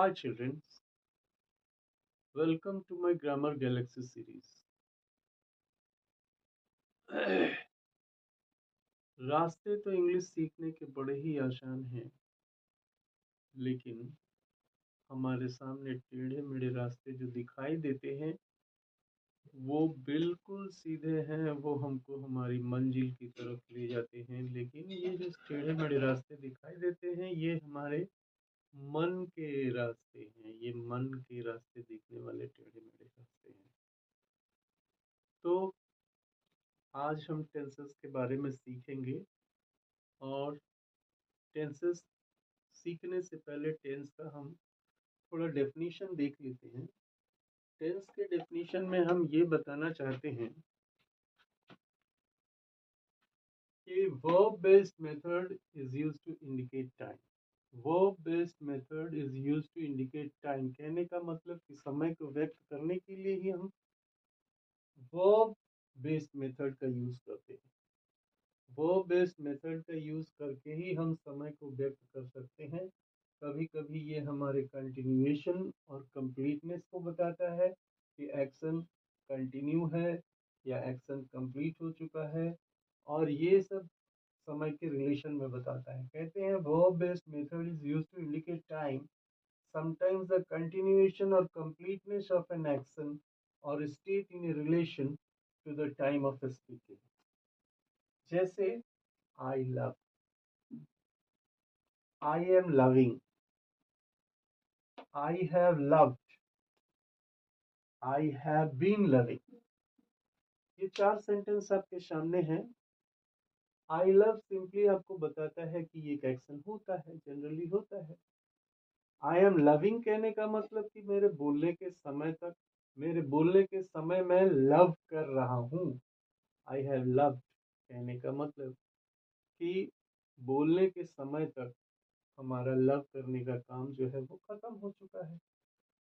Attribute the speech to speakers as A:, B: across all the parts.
A: Hi children, welcome to my Grammar Galaxy series. रास्ते तो English सीखने के बड़े ही आसान हैं, लेकिन हमारे सामने टेढ़े मेढ़े रास्ते जो दिखाई देते हैं वो बिल्कुल सीधे हैं। वो हमको हमारी मंजिल की तरफ ले जाते हैं, लेकिन ये जो टेढ़े मेढ़े रास्ते दिखाई देते हैं ये हमारे मन के रास्ते हैं। ये मन के रास्ते दिखने वाले टेढ़े मेढ़े रास्ते हैं। तो आज हम टेंसेस के बारे में सीखेंगे, और टेंसेस सीखने से पहले टेंस का हम थोड़ा डेफिनेशन देख लेते हैं। टेंस के डेफिनेशन में हम ये बताना चाहते हैं कि verb based method is used to indicate time. Verb based method is used to indicate time कहने का मतलब कि समय को व्यक्त करने के लिए ही हम वर्ब बेस्ड मेथड का यूज करते हैं। वर्ब बेस्ड मेथड का यूज करके ही हम समय को व्यक्त कर सकते हैं। कभी कभी ये हमारे कंटिन्यूएशन और कंप्लीटनेस को बताता है कि एक्शन कंटिन्यू है या एक्शन कंप्लीट हो चुका है, और ये सब समय के रिलेशन में बताता है। कहते हैं verb based method is used to indicate time, sometimes the continuation or completeness of an action or state in a relation to the time of speaking। जैसे I love, I am loving, I have loved, I have been loving. ये चार sentence आपके सामने हैं। I love simply आपको बताता है कि ये एक एक्शन होता है, जनरली होता है। आई एम लविंग कहने का मतलब कि मेरे बोलने के समय तक, मेरे बोलने के समय मैं लव कर रहा हूँ। आई हैव लव्ड कहने का मतलब कि बोलने के समय तक हमारा लव करने का काम जो है वो खत्म हो चुका है।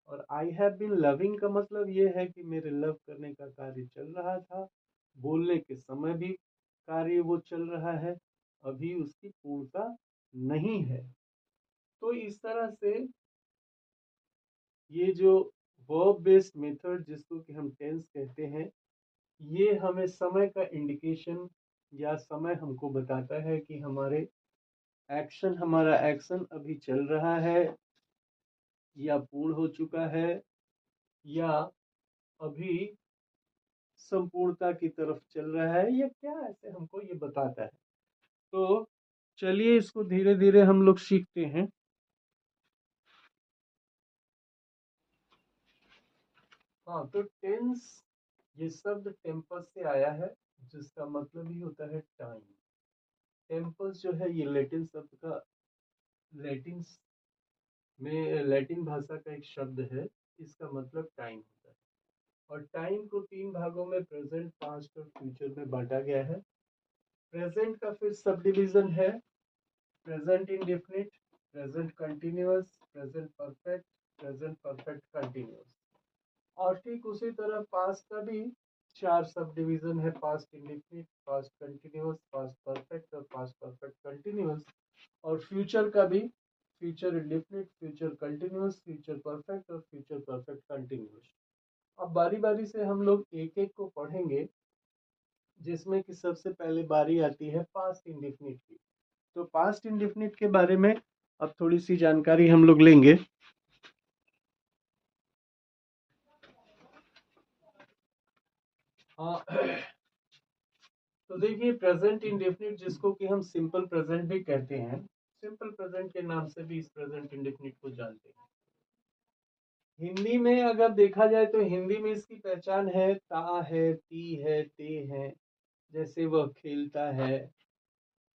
A: और आई हैव बीन लविंग का मतलब ये है कि मेरे लव करने का कार्य चल रहा था, बोलने के समय भी कार्य वो चल रहा है, अभी उसकी पूर्णता नहीं है। तो इस तरह से ये जो वर्ब बेस्ड मेथड जिसको कि हम टेंस कहते हैं, ये हमें समय का इंडिकेशन या समय हमको बताता है कि हमारा एक्शन अभी चल रहा है या पूर्ण हो चुका है या अभी संपूर्णता की तरफ चल रहा है या क्या, ऐसे हमको ये बताता है। तो चलिए इसको धीरे धीरे हम लोग सीखते हैं। हाँ, तो टेंस ये शब्द टेम्पस से आया है, जिसका मतलब ही होता है टाइम। टेम्पस जो है ये लैटिन शब्द का, लैटिन में लैटिन भाषा का एक शब्द है। इसका मतलब टाइम होता है, और टाइम को तीन भागों में प्रेजेंट, पास्ट और फ्यूचर में बांटा गया है। प्रेजेंट का फिर सब डिवीजन है present indefinite, present continuous, present perfect, present perfect continuous. और ठीक उसी तरह पास्ट का भी चार सब डिवीजन है, past indefinite, past continuous, past perfect और पास्ट परफेक्ट कंटिन्यूअस। और फ्यूचर का भी future indefinite, future continuous, future perfect और फ्यूचर परफेक्ट कंटिन्यूअस। अब बारी बारी से हम लोग एक एक को पढ़ेंगे, जिसमें कि सबसे पहले बारी आती है पास्ट इंडेफिनिट की। तो पास्ट इंडेफिनिट के बारे में अब थोड़ी सी जानकारी हम लोग लेंगे। हाँ, तो देखिए प्रेजेंट इंडेफिनिट जिसको कि हम सिंपल प्रेजेंट भी कहते हैं, सिंपल प्रेजेंट के नाम से भी इस प्रेजेंट इंडेफिनिट को जानते हैं। हिंदी में अगर देखा जाए तो हिंदी में इसकी पहचान है ता है, ती है, ते है। जैसे वह खेलता है,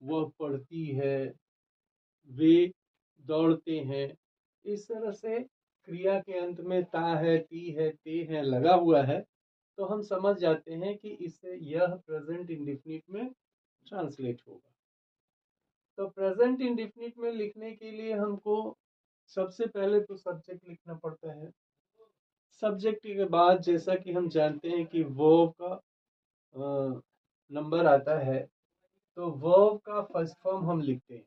A: वह पढ़ती है, वे दौड़ते हैं। इस तरह से क्रिया के अंत में ता है, ती है, ते है लगा हुआ है, तो हम समझ जाते हैं कि इससे यह प्रेजेंट इंडेफिनिट में ट्रांसलेट होगा। तो प्रेजेंट इंडेफिनिट में लिखने के लिए हमको सबसे पहले तो सब्जेक्ट लिखना पड़ता है। सब्जेक्ट के बाद जैसा कि हम जानते हैं कि वर्ब का नंबर आता है, तो वर्ब का फर्स्ट फॉर्म हम लिखते हैं।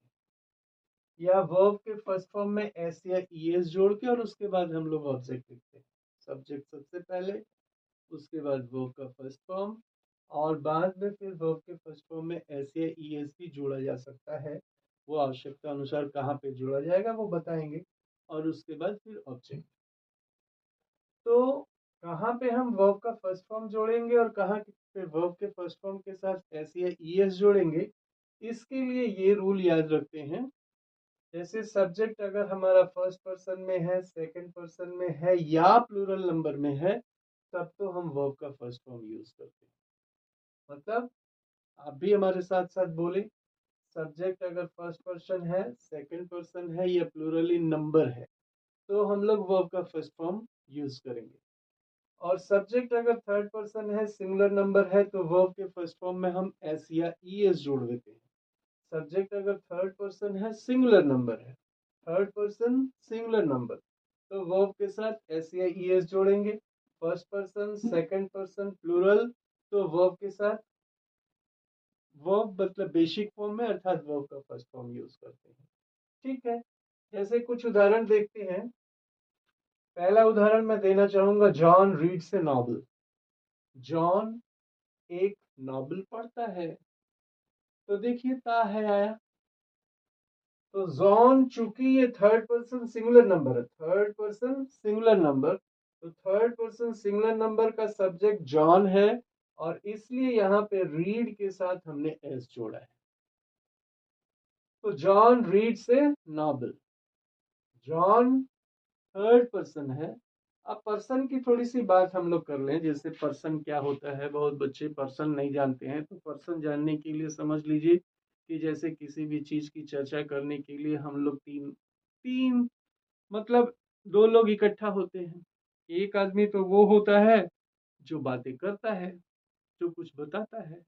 A: या वर्ब के फर्स्ट फॉर्म में एस या ईएस जोड़ के और उसके बाद हम लोग ऑब्जेक्ट लिखते हैं। सब्जेक्ट सबसे पहले, उसके बाद वर्ब का फर्स्ट फॉर्म, और बाद में फिर वर्ब के फर्स्ट फॉर्म में एस या ईएस भी जोड़ा जा सकता है। वो आवश्यकता अनुसार कहाँ पे जोड़ा जाएगा वो बताएंगे। और उसके बाद फिर ऑब्जेक्ट। तो कहाँ पे हम वर्ब का फर्स्ट फॉर्म जोड़ेंगे और कहाँ पे वर्ब के फर्स्ट फॉर्म के साथ एस या ईएस जोड़ेंगे, इसके लिए ये रूल याद रखते हैं। जैसे सब्जेक्ट अगर हमारा फर्स्ट पर्सन में है, सेकंड पर्सन में है या प्लूरल नंबर में है, तब तो हम वर्ब का फर्स्ट फॉर्म यूज करते हैं। मतलब आप भी हमारे साथ साथ बोले, सब्जेक्ट अगर फर्स्ट पर्सन है, सेकंड पर्सन है या प्लूरल इन नंबर है, तो हम लोग वर्ब का फर्स्ट फॉर्म यूज करेंगे। और सब्जेक्ट अगर थर्ड पर्सन है, सिंगुलर नंबर है, तो वर्ब के फर्स्ट फॉर्म में हम एस या ईएस जोड़ देते हैं। सब्जेक्ट अगर थर्ड पर्सन है, सिंगुलर नंबर है, थर्ड पर्सन सिंगुलर नंबर, तो वर्ब के साथ एस या ईएस जोड़ेंगे। First person second person plural, तो वर्ब के साथ वर्ब मतलब बेसिक फॉर्म में अर्थात वर्ब का फर्स्ट फॉर्म यूज करते हैं। ठीक है, जैसे कुछ उदाहरण देखते हैं। पहला उदाहरण मैं देना चाहूंगा, जॉन रीड्स ए नॉवल। जॉन एक नॉवल पढ़ता है। तो देखिए ता है आया, तो जॉन चूंकि ये थर्ड पर्सन सिंगुलर नंबर है, थर्ड पर्सन सिंगुलर नंबर, तो थर्ड पर्सन सिंगुलर नंबर का सब्जेक्ट जॉन है, और इसलिए यहाँ पे रीड के साथ हमने एस जोड़ा है। तो जॉन रीड्स ए नॉवल। जॉन थर्ड पर्सन है। अब पर्सन की थोड़ी सी बात हम लोग कर लें, जैसे पर्सन क्या होता है। बहुत बच्चे पर्सन नहीं जानते हैं, तो पर्सन जानने के लिए समझ लीजिए कि जैसे किसी भी चीज की चर्चा करने के लिए हम लोग तीन तीन मतलब दो लोग इकट्ठा होते हैं। एक आदमी तो वो होता है जो बातें करता है, जो कुछ बताता है।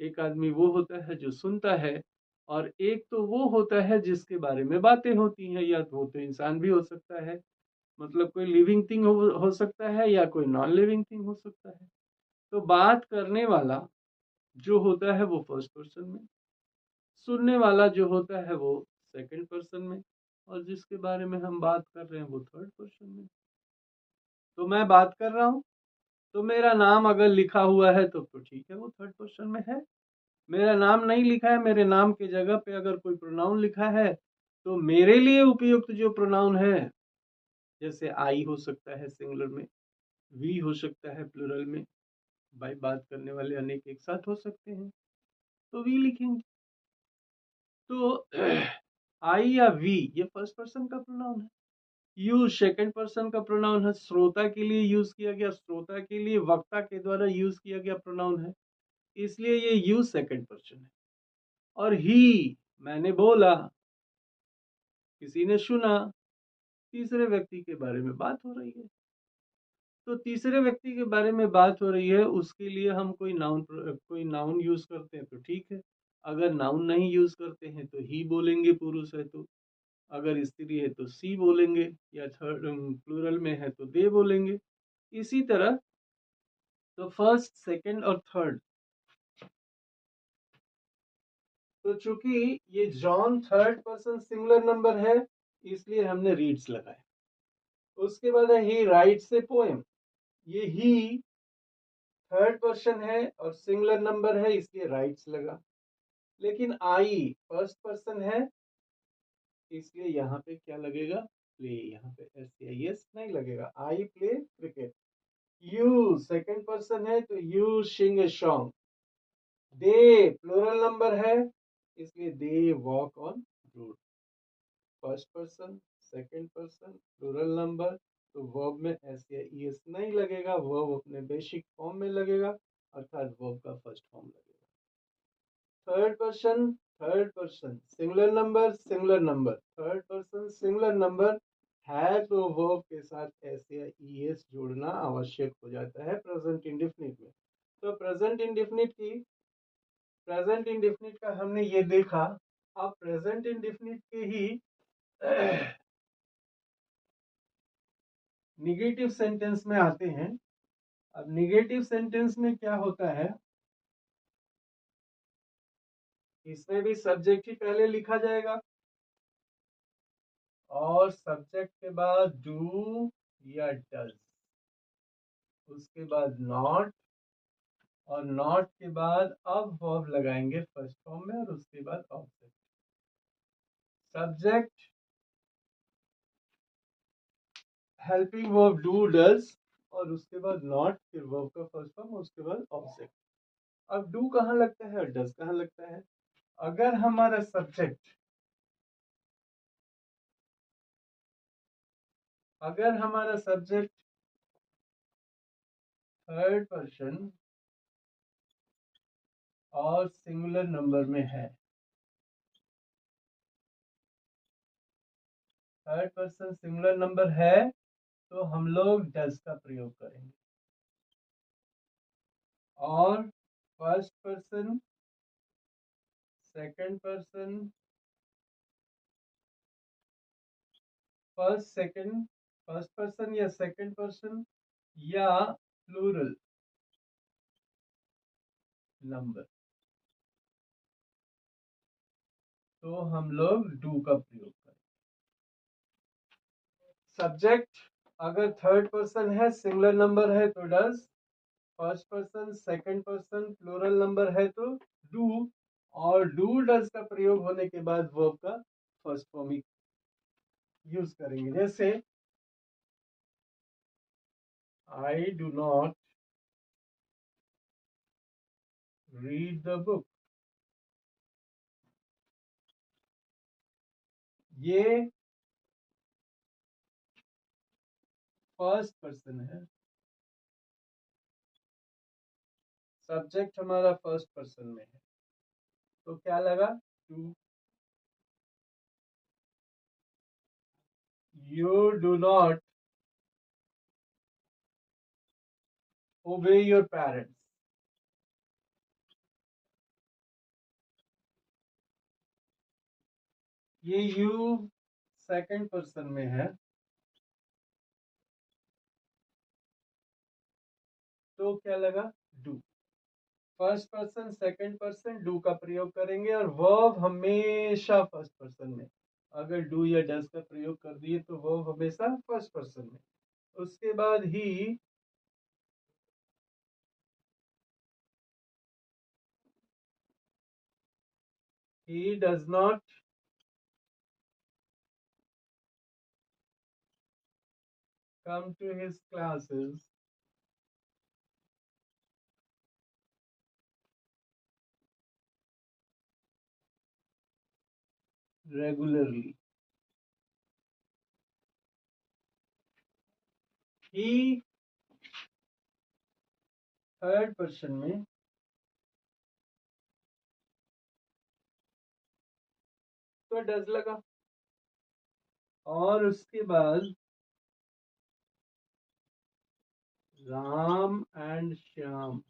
A: एक आदमी वो होता है जो सुनता है, और एक तो वो होता है जिसके बारे में बातें होती हैं। या तो वो तो इंसान भी हो सकता है, मतलब कोई लिविंग थिंग हो सकता है, या कोई नॉन लिविंग थिंग हो सकता है। तो बात करने वाला जो होता है वो फर्स्ट पर्सन में, सुनने वाला जो होता है वो सेकंड पर्सन में, और जिसके बारे में हम बात कर रहे हैं वो थर्ड पर्सन में। तो मैं बात कर रहा हूँ, तो मेरा नाम अगर लिखा हुआ है तो ठीक है, वो थर्ड पर्सन में है। मेरा नाम नहीं लिखा है, मेरे नाम के जगह पे अगर कोई प्रोनाउन लिखा है, तो मेरे लिए उपयुक्त जो प्रोनाउन है, जैसे आई हो सकता है सिंगुलर में, वी हो सकता है प्लूरल में, भाई बात करने वाले अनेक एक साथ हो सकते हैं, तो वी लिखेंगे। तो आई या वी ये फर्स्ट पर्सन का प्रोनाउन है। यू सेकंड पर्सन का प्रोनाउन है, श्रोता के लिए यूज किया गया, श्रोता के लिए वक्ता के द्वारा यूज किया गया प्रोनाउन है, इसलिए ये यू सेकंड पर्सन है। और ही मैंने बोला, किसी ने सुना, तीसरे व्यक्ति के बारे में बात हो रही है। तो तीसरे व्यक्ति के बारे में बात हो रही है, उसके लिए हम कोई नाउन यूज करते हैं तो ठीक है। अगर नाउन नहीं यूज करते हैं तो ही बोलेंगे, पुरुष है तो। अगर स्त्री है तो सी बोलेंगे, या थर्ड प्लूरल में है तो दे बोलेंगे। इसी तरह तो फर्स्ट सेकंड और थर्ड, तो चूंकि ये John third person singular number है, इसलिए हमने रीड्स लगाए। उसके बाद है ही राइट्स ए पोएम। ये ही थर्ड पर्सन है और सिंगुलर नंबर है, इसलिए राइट्स लगा। लेकिन आई फर्स्ट पर्सन है, इसलिए यहाँ पे क्या लगेगा, प्ले। यहाँ पे एस आई एस नहीं लगेगा, I play cricket. You second person है, तो you sing a song. They plural number है, इसलिए they walk on road. First person second person plural number, तो वर्ब में एस या ईएस नहीं लगेगा, वर्ब अपने बेसिक फॉर्म में लगेगा, अर्थात वर्ब का फर्स्ट फॉर्म लगेगा। Third person singular number, singular number third person singular number है, तो वर्ब के साथ एस या ईएस जोड़ना आवश्यक हो जाता है प्रेजेंट इंडेफिनिट में। तो प्रेजेंट इंडेफिनिट का हमने ये देखा। अब प्रेजेंट इंडेफिनिट के ही निगेटिव सेंटेंस में आते हैं। अब निगेटिव सेंटेंस में क्या होता है, इसमें भी सब्जेक्ट ही पहले लिखा जाएगा। और सब्जेक्ट के बाद डू या डज, उसके बाद नॉट, और नॉट के बाद अब वर्ब लगाएंगे फर्स्ट फॉर्म में और उसके बाद object. Subject helping verb do does, और उसके बाद नॉट, फिर वर्ब का फर्स्ट फॉर्म, उसके बाद ऑब्जेक्ट। अब डू कहाँ लगता है और डज कहाँ लगता है? अगर हमारा सब्जेक्ट, अगर हमारा सब्जेक्ट थर्ड पर्सन और सिंगुलर नंबर में है, थर्ड पर्सन सिंगुलर नंबर है, तो हम लोग डज का प्रयोग करेंगे। और first person, second person, first person या सेकंड पर्सन या प्लूरल नंबर, तो हम लोग डू का प्रयोग करें। सब्जेक्ट अगर थर्ड पर्सन है, सिंगुलर नंबर है तो does, first person second person plural number है तो डू, और डू डज का प्रयोग होने के बाद वर्ब का फर्स्ट फॉर्म ही यूज करेंगे। जैसे I do not read the book, ये फर्स्ट पर्सन है, सब्जेक्ट हमारा फर्स्ट पर्सन में है, तो क्या लगा? Do. You do not obey your parents, ये यू सेकंड पर्सन में है, तो क्या लगा? Do. First person second person do का प्रयोग करेंगे, और वर्ब हमेशा फर्स्ट पर्सन में। अगर डू या डज का प्रयोग कर दिए तो वर्ब हमेशा फर्स्ट पर्सन में। उसके बाद he does not come to his classes regularly. He third person में, तो डज लगा, और उसके बाद Ram and Shyam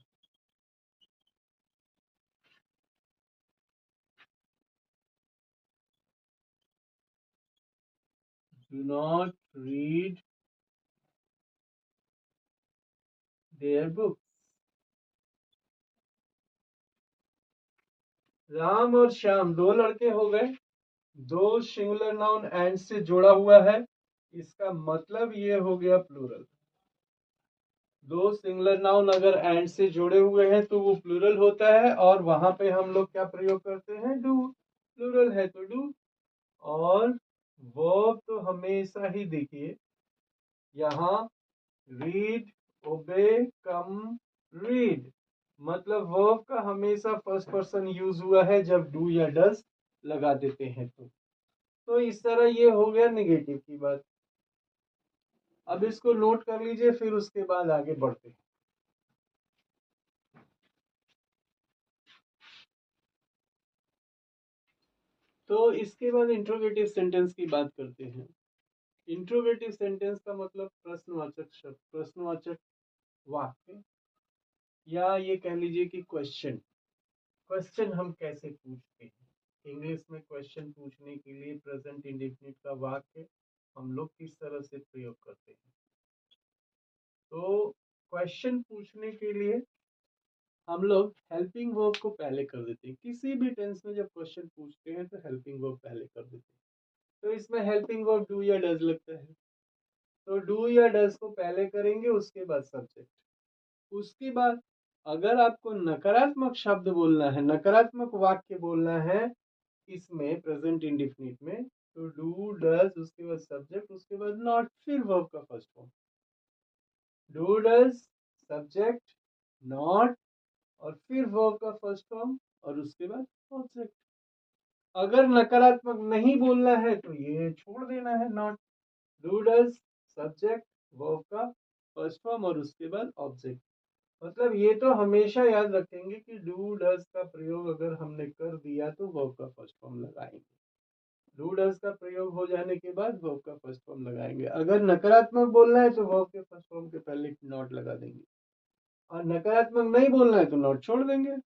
A: do not read their books. Ram और श्याम दो लड़के हो गए, दो सिंगुलर नाउन एंड से जुड़ा हुआ है, इसका मतलब ये हो गया प्लूरल। दो सिंगुलर नाउन अगर एंड से जुड़े हुए हैं तो वो प्लूरल होता है, और वहां पे हम लोग क्या प्रयोग करते हैं? डू। प्लूरल है तो डू। और वर्ब तो हमेशा ही देखिए यहाँ रीड, ओबे, कम, रीड, मतलब वर्ब का हमेशा फर्स्ट पर्सन यूज हुआ है जब डू या डज लगा देते हैं तो इस तरह ये हो गया नेगेटिव की बात। अब इसको नोट कर लीजिए, फिर उसके बाद आगे बढ़ते हैं। तो इसके बाद इंट्रोगेटिव सेंटेंस की बात करते हैं। इंट्रोगेटिव सेंटेंस का मतलब प्रश्नवाचक शब्द, प्रश्नवाचक वाक्य, या ये कह लीजिए कि क्वेश्चन। क्वेश्चन हम कैसे पूछते हैं? इंग्लिश में क्वेश्चन पूछने के लिए प्रेजेंट इंडेफिनिट का वाक्य हम लोग किस तरह से प्रयोग करते हैं? तो क्वेश्चन पूछने के लिए हम लोग हेल्पिंग वर्ब को पहले कर देते हैं। किसी भी टेंस में जब क्वेश्चन पूछते हैं तो हेल्पिंग वर्ब पहले कर देते हैं। तो इसमें हेल्पिंग वर्ब डू या डज लगता है। तो डू या डज को पहले करेंगे, उसके बाद सब्जेक्ट। उसके बाद अगर आपको नकारात्मक शब्द बोलना है, नकारात्मक वाक्य बोलना है इसमें प्रेजेंट इंडिफिनिट में, तो डू डज उसके बाद सब्जेक्ट, उसके बाद नॉट, फिर वर्ब का first form. Do does subject not और फिर वर्ब का फर्स्ट फॉर्म और उसके बाद ऑब्जेक्ट। अगर नकारात्मक नहीं बोलना है तो ये छोड़ देना है, not. Do does subject verb का फर्स्ट फॉर्म और उसके बाद ऑब्जेक्ट। मतलब ये तो हमेशा याद रखेंगे कि डू डज का प्रयोग अगर हमने कर दिया तो वर्ब का फर्स्ट फॉर्म लगाएंगे। डू डज का प्रयोग हो जाने के बाद वर्ब का फर्स्ट फॉर्म लगाएंगे। अगर नकारात्मक बोलना है तो वर्ब के फर्स्ट फॉर्म के पहले नॉट लगा देंगे, और नकारात्मक नहीं बोलना है तो नॉट छोड़ देंगे।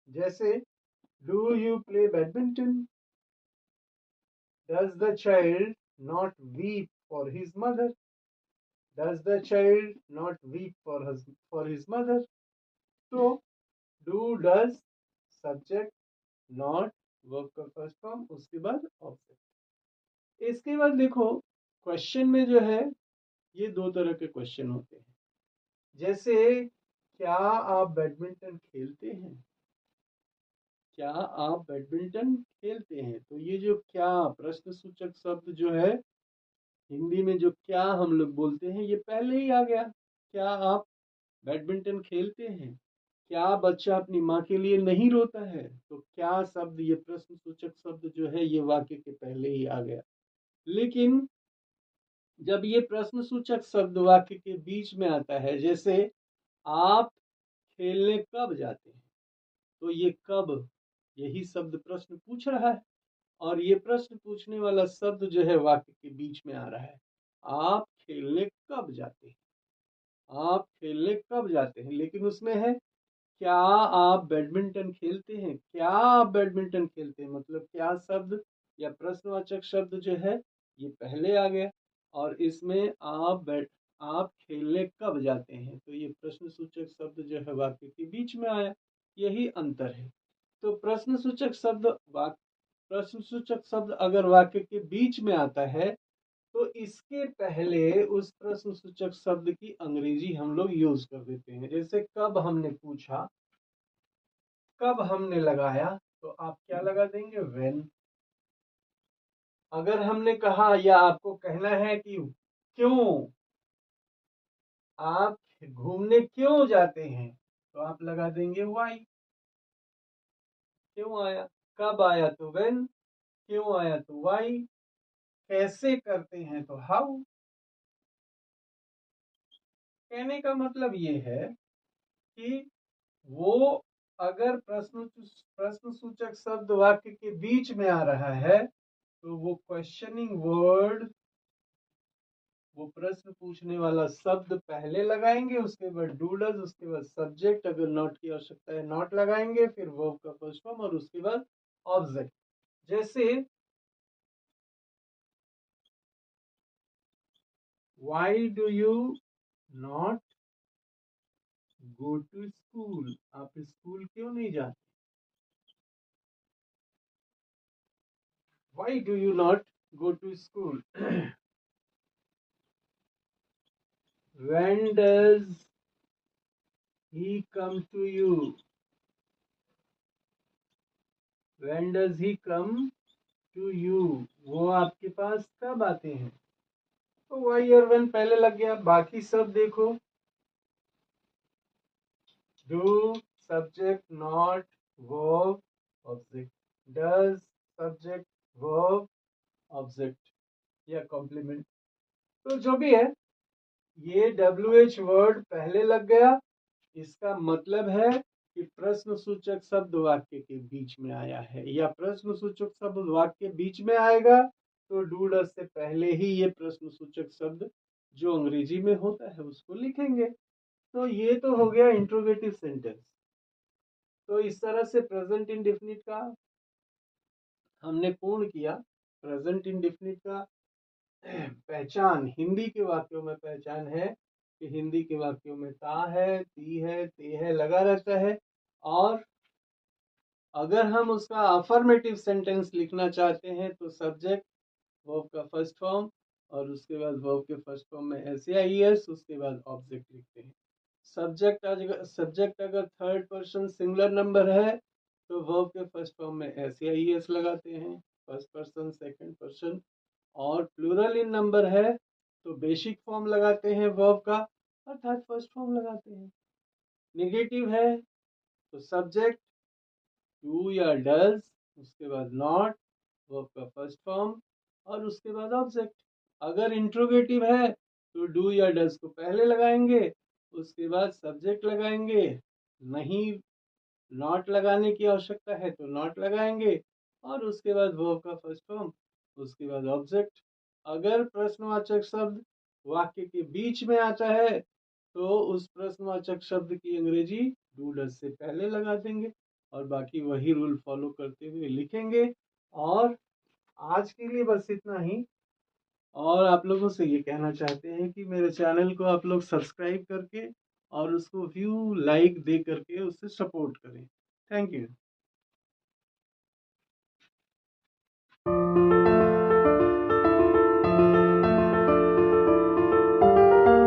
A: जैसे do you play badminton, does the child not weep for his mother, does the child not weep for his mother. तो do does subject not verb का फर्स्ट फॉर्म, उसके बाद ऑब्जेक्ट। इसके बाद देखो क्वेश्चन में जो है ये दो तरह के क्वेश्चन होते हैं। जैसे क्या आप बैडमिंटन खेलते हैं, क्या आप बैडमिंटन खेलते हैं, तो ये जो क्या प्रश्न सूचक शब्द जो है हिंदी में, जो क्या हम लोग बोलते हैं, ये पहले ही आ गया। क्या आप बैडमिंटन खेलते हैं, क्या बच्चा अपनी माँ के लिए नहीं रोता है, तो क्या शब्द, ये प्रश्न सूचक शब्द जो है ये वाक्य के पहले ही आ गया। लेकिन जब ये प्रश्न सूचक शब्द वाक्य के बीच में आता है, जैसे आप खेलने कब जाते हैं, तो ये कब, यही शब्द प्रश्न पूछ रहा है, और ये प्रश्न पूछने वाला शब्द जो है वाक्य के बीच में आ रहा है। आप खेलने कब जाते हैं, आप खेलने कब जाते हैं, लेकिन उसमें है क्या आप बैडमिंटन खेलते हैं, क्या आप बैडमिंटन खेलते हैं, मतलब क्या शब्द या प्रश्नवाचक शब्द जो है ये पहले आ गया, और इसमें आप खेलने कब जाते हैं, तो ये प्रश्न सूचक शब्द जो है वाक्य के बीच में आया। यही अंतर है। तो प्रश्न सूचक शब्द अगर वाक्य के बीच में आता है तो इसके पहले उस प्रश्न सूचक शब्द की अंग्रेजी हम लोग यूज कर देते हैं। जैसे कब हमने पूछा, कब हमने लगाया, तो आप क्या लगा देंगे, व्हेन। अगर हमने कहा या आपको कहना है कि क्यों आप घूमने क्यों जाते हैं, तो आप लगा देंगे व्हाई। क्यों आया, कब आया तो व्हेन, क्यों आया तो व्हाई, कैसे करते हैं तो हाउ। कहने का मतलब ये है कि वो अगर प्रश्न सूचक शब्द वाक्य के बीच में आ रहा है तो वो क्वेश्चनिंग वर्ड, वो प्रश्न पूछने वाला शब्द पहले लगाएंगे, उसके बाद डू डज, उसके बाद सब्जेक्ट, अगर नॉट की आवश्यकता है नॉट लगाएंगे, फिर वर्ब का फर्स्ट फॉर्म और उसके बाद ऑब्जेक्ट। जैसे why do you not go to school, आप स्कूल क्यों नहीं जाते, why do you not go to school. When does he come to you, when does he come to you, वो आपके पास कब आते हैं, तो वाई और when पहले लग गया। बाकी सब देखो, do subject not verb object, does subject verb object या कॉम्प्लीमेंट, तो जो भी है ये WH वर्ड पहले लग गया। इसका मतलब है कि प्रश्न सूचक शब्द वाक्य के बीच में आया है, या प्रश्न सूचक शब्द वाक्य बीच में आएगा तो डू डज से पहले ही ये प्रश्न सूचक शब्द जो अंग्रेजी में होता है उसको लिखेंगे। तो ये तो हो गया इंट्रोगेटिव सेंटेंस। तो इस तरह से प्रेजेंट इंडेफिनिट का हमने पूर्ण किया। प्रेजेंट इंडेफिनिट का पहचान हिंदी के वाक्यों में पहचान है कि हिंदी के वाक्यों में ता है, ती है, ते है लगा रहता है, और अगर हम उसका अफर्मेटिव सेंटेंस लिखना चाहते हैं तो सब्जेक्ट वर्ब का फर्स्ट फॉर्म, और उसके बाद वर्ब के फर्स्ट फॉर्म में SAIS, उसके बाद ऑब्जेक्ट लिखते हैं। सब्जेक्ट अगर थर्ड पर्सन सिंगुलर नंबर है तो वर्ब के फर्स्ट फॉर्म में SAIS लगाते हैं, फर्स्ट पर्सन सेकंड पर्सन, और प्लूरल इन नंबर है तो बेसिक फॉर्म लगाते हैं वर्ब का, अर्थात फर्स्ट फॉर्म लगाते हैं। नेगेटिव है तो सब्जेक्ट डू या डज, उसके बाद नॉट, वर्ब का फर्स्ट फॉर्म, और उसके बाद ऑब्जेक्ट। अगर इंट्रोगेटिव है तो डू या डज को पहले लगाएंगे, उसके बाद सब्जेक्ट लगाएंगे, नहीं नॉट लगाने की आवश्यकता है तो नॉट लगाएंगे, और उसके बाद वर्ब का फर्स्ट फॉर्म, उसके बाद ऑब्जेक्ट। अगर प्रश्नवाचक शब्द वाक्य के बीच में आता है तो उस प्रश्नवाचक शब्द की अंग्रेजी डू डज से पहले लगा देंगे, और बाकी वही रूल फॉलो करते हुए लिखेंगे। और आज के लिए बस इतना ही। और आप लोगों से ये कहना चाहते हैं कि मेरे चैनल को आप लोग सब्सक्राइब करके और उसको व्यू लाइक दे करके उससे सपोर्ट करें। Thank you.